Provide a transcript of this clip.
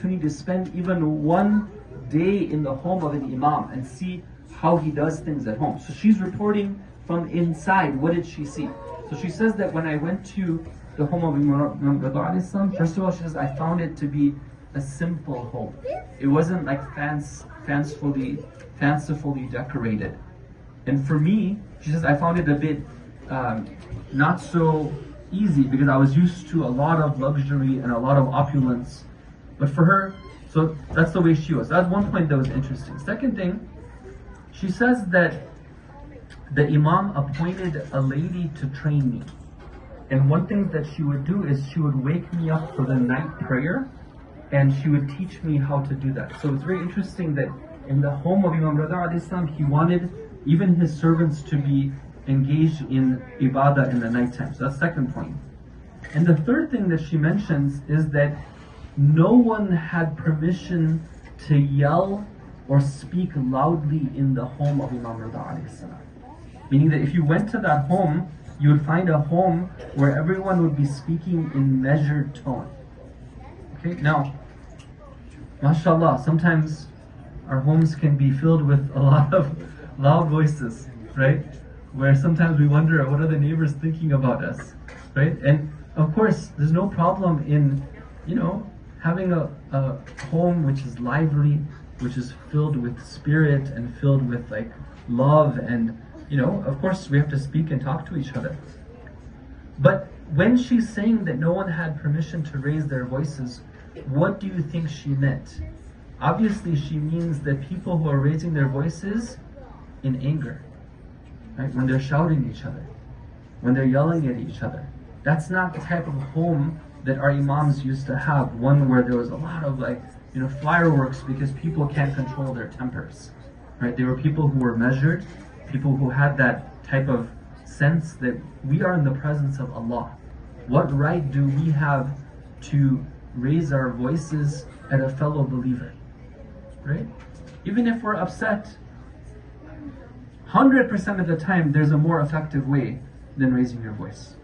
opportunity to spend even one day in the home of an imam and see how he does things at home. So she's reporting from inside. What did she see? So she says that when I went to the home of Imam Rida, first of all, she says, I found it to be a simple home. It wasn't like fancifully decorated. And for me, she says, I found it a bit not so easy because I was used to a lot of luxury and a lot of opulence. But for her, so that's the way she was. That's one point that was interesting. Second thing, she says that the imam appointed a lady to train me. And one thing that she would do is she would wake me up for the night prayer and she would teach me how to do that. So it's very interesting that in the home of Imam Rida, he wanted even his servants to be engaged in ibadah in the nighttime. So that's the second point. And the third thing that she mentions is that no one had permission to yell or speak loudly in the home of Imam Rida. Meaning that if you went to that home, you would find a home where everyone would be speaking in measured tone. Okay, now, mashallah, sometimes our homes can be filled with a lot of loud voices, right? Where sometimes we wonder, what are the neighbors thinking about us, right? And of course, there's no problem in, having a home which is lively, which is filled with spirit and filled with like love and, of course we have to speak and talk to each other. But when she's saying that no one had permission to raise their voices, what do you think she meant? Obviously she means that people who are raising their voices in anger, right? When they're shouting at each other, when they're yelling at each other. That's not the type of home that our imams used to have, one where there was a lot of fireworks because people can't control their tempers, right? They were people who were measured, people who had that type of sense that we are in the presence of Allah. What right do we have to raise our voices at a fellow believer, right? Even if we're upset, 100% of the time there's a more effective way than raising your voice.